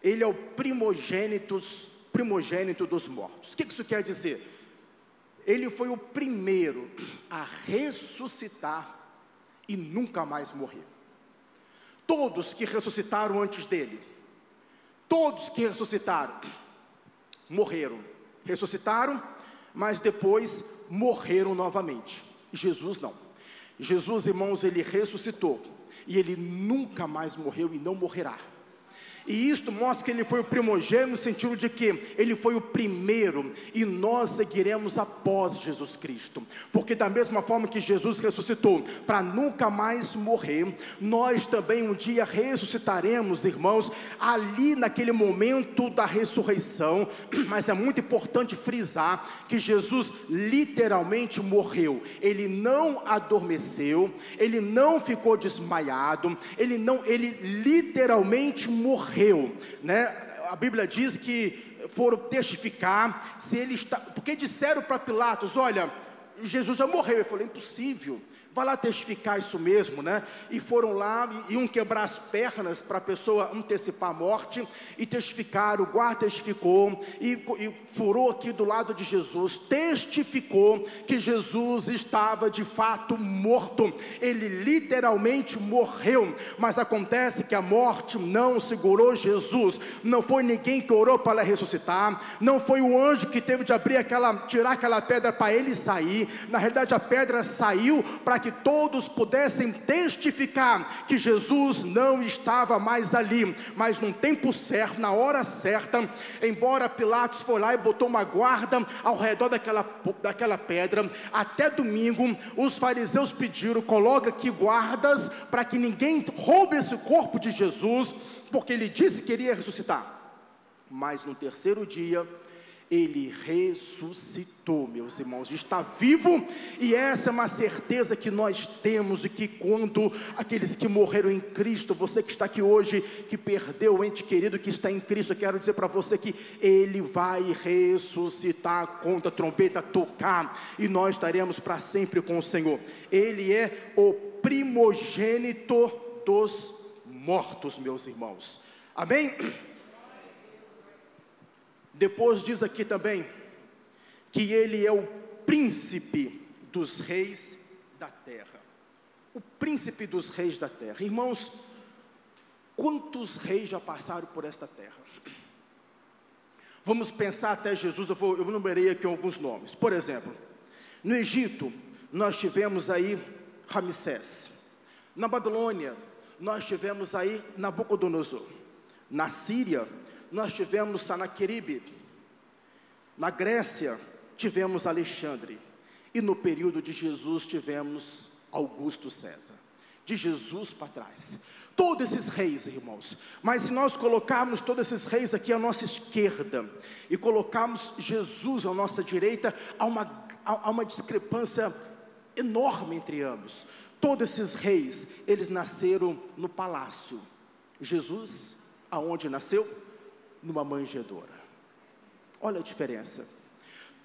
Ele é o primogênito dos mortos. O que isso quer dizer? Ele foi o primeiro a ressuscitar e nunca mais morrer. Todos que ressuscitaram antes dele, todos que ressuscitaram, morreram, ressuscitaram, mas depois morreram novamente. Jesus não. Jesus, irmãos, ele ressuscitou, e ele nunca mais morreu e não morrerá. E isto mostra que ele foi o primogênito, no sentido de que ele foi o primeiro, e nós seguiremos após Jesus Cristo, porque da mesma forma que Jesus ressuscitou, para nunca mais morrer, nós também um dia ressuscitaremos, irmãos, ali naquele momento da ressurreição. Mas é muito importante frisar, que Jesus literalmente morreu, ele não adormeceu, ele não ficou desmaiado, ele literalmente morreu, né? A Bíblia diz que foram testificar se ele está, porque disseram para Pilatos: olha, Jesus já morreu. Ele falou: impossível, vai lá testificar isso mesmo, né? E foram lá, iam quebrar as pernas para a pessoa antecipar a morte, e testificaram. O guarda testificou, e furou aqui do lado de Jesus, testificou que Jesus estava de fato morto, ele literalmente morreu. Mas acontece que a morte não segurou Jesus, não foi ninguém que orou para ressuscitar, não foi o anjo que teve de tirar aquela pedra para ele sair. Na realidade, a pedra saiu para que todos pudessem testificar que Jesus não estava mais ali. Mas no tempo certo, na hora certa, embora Pilatos foi lá e botou uma guarda ao redor daquela pedra, até domingo os fariseus pediram: coloca aqui guardas para que ninguém roube esse corpo de Jesus, porque ele disse que iria ressuscitar. Mas no terceiro dia ele ressuscitou, meus irmãos, está vivo. E essa é uma certeza que nós temos, de que quando aqueles que morreram em Cristo, você que está aqui hoje, que perdeu o ente querido que está em Cristo, eu quero dizer para você que ele vai ressuscitar quando a trombeta tocar, e nós estaremos para sempre com o Senhor. Ele é o primogênito dos mortos, meus irmãos. Amém? Depois diz aqui também que ele é o príncipe dos reis da terra. O príncipe dos reis da terra. Irmãos, quantos reis já passaram por esta terra? Vamos pensar até Jesus. Eu numerei aqui alguns nomes. Por exemplo, no Egito nós tivemos aí Ramsés. Na Babilônia nós tivemos aí Nabucodonosor. Na Síria nós tivemos Sanaqueribe. Na Grécia tivemos Alexandre. E no período de Jesus tivemos Augusto César. De Jesus para trás, todos esses reis, irmãos. Mas se nós colocarmos todos esses reis aqui à nossa esquerda, e colocarmos Jesus à nossa direita, há uma discrepância enorme entre ambos. Todos esses reis, eles nasceram no palácio. Jesus, aonde nasceu? Numa manjedoura. Olha a diferença.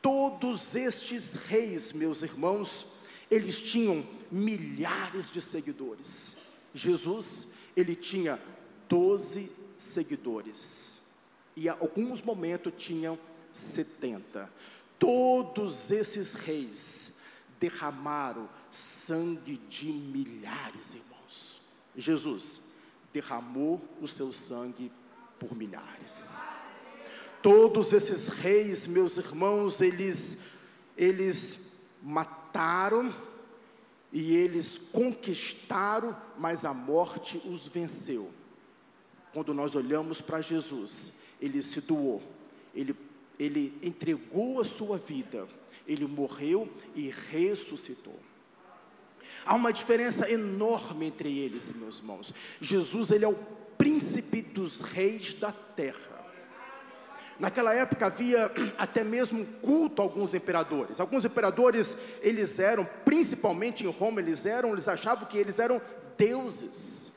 Todos estes reis, meus irmãos, eles tinham milhares de seguidores. Jesus, ele tinha 12 seguidores, e em alguns momentos tinham 70. Todos esses reis derramaram sangue de milhares, irmãos. Jesus derramou o seu sangue por milhares. Todos esses reis, meus irmãos, eles mataram e eles conquistaram, mas a morte os venceu. Quando nós olhamos para Jesus, ele se doou, ele entregou a sua vida, ele morreu e ressuscitou. Há uma diferença enorme entre eles, meus irmãos. Jesus, ele é o príncipe dos reis da terra. Naquela época havia até mesmo culto a alguns imperadores. Alguns imperadores, eles eram, principalmente em Roma, eles achavam que eles eram deuses.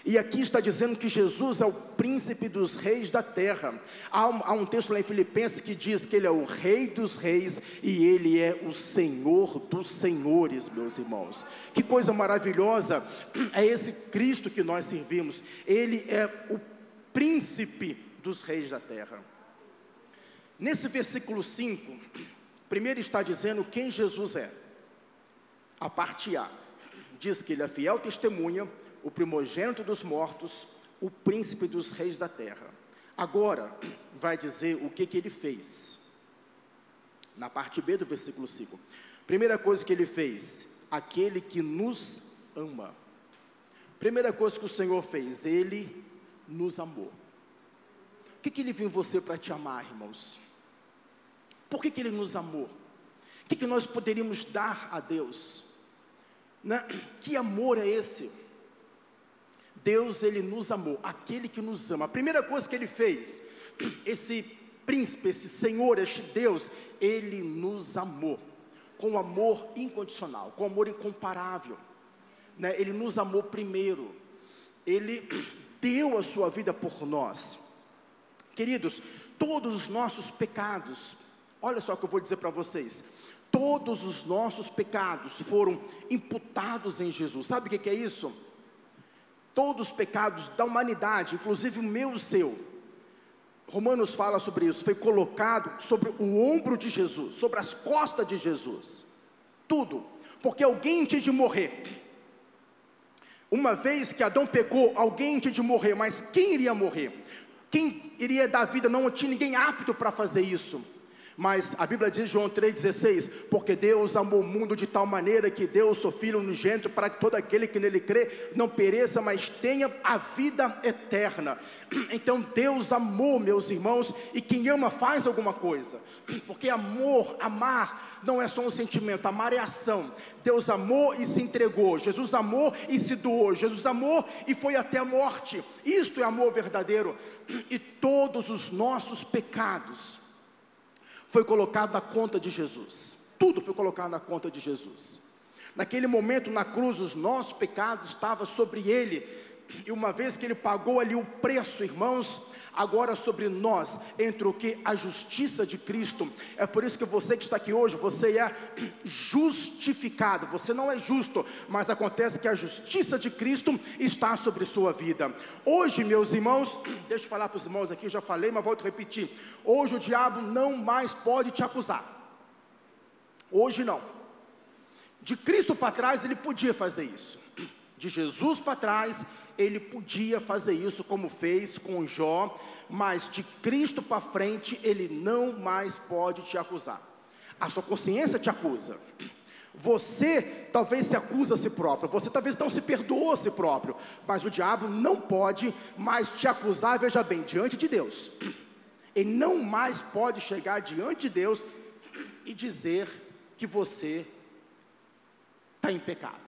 E aqui está dizendo que Jesus é o príncipe dos reis da terra. Há um texto lá em Filipenses que diz que ele é o rei dos reis e ele é o Senhor dos senhores, meus irmãos. Que coisa maravilhosa é esse Cristo que nós servimos. Ele é o príncipe dos reis da terra. Nesse versículo 5, primeiro está dizendo quem Jesus é. A parte A diz que ele é fiel testemunha, o primogênito dos mortos, o príncipe dos reis da terra. Agora, vai dizer o que ele fez. Na parte B do versículo 5. Primeira coisa que ele fez, aquele que nos ama. Primeira coisa que o Senhor fez, ele nos amou. O que ele viu em você para te amar, irmãos? Por que ele nos amou? O que nós poderíamos dar a Deus? Né? Que amor é esse? Deus, ele nos amou, aquele que nos ama. A primeira coisa que ele fez, esse príncipe, esse Senhor, este Deus, ele nos amou, com amor incondicional, com amor incomparável, né? Ele nos amou primeiro, ele deu a sua vida por nós. Queridos, todos os nossos pecados, olha só o que eu vou dizer para vocês, todos os nossos pecados foram imputados em Jesus. Sabe o que é isso? Todos os pecados da humanidade, inclusive o meu e o seu, Romanos fala sobre isso, foi colocado sobre o ombro de Jesus, sobre as costas de Jesus, tudo, porque alguém tinha de morrer. Uma vez que Adão pecou, alguém tinha de morrer, mas quem iria morrer? Quem iria dar vida? Não tinha ninguém apto para fazer isso. Mas a Bíblia diz, João 3,16, porque Deus amou o mundo de tal maneira que deu o seu Filho unigênito para que todo aquele que nele crê não pereça, mas tenha a vida eterna. Então Deus amou, meus irmãos, e quem ama faz alguma coisa, porque amar não é só um sentimento, amar é ação. Deus amou e se entregou, Jesus amou e se doou, Jesus amou e foi até a morte. Isto é amor verdadeiro. E todos os nossos pecados foi colocado na conta de Jesus. Tudo foi colocado na conta de Jesus. Naquele momento na cruz, os nossos pecados estavam sobre ele. E uma vez que ele pagou ali o preço, irmãos, agora sobre nós entra o que? A justiça de Cristo. É por isso que você que está aqui hoje, você é justificado. Você não é justo, mas acontece que a justiça de Cristo está sobre sua vida. Hoje, meus irmãos, deixa eu falar para os irmãos aqui, já falei, mas volto a repetir. Hoje o diabo não mais pode te acusar. Hoje não. De Cristo para trás ele podia fazer isso. De Jesus para trás ele podia fazer isso, como fez com Jó, mas de Cristo para frente, ele não mais pode te acusar. A sua consciência te acusa. Você talvez se acusa a si próprio, você talvez não se perdoa a si próprio, mas o diabo não pode mais te acusar, veja bem, diante de Deus. Ele não mais pode chegar diante de Deus e dizer que você está em pecado.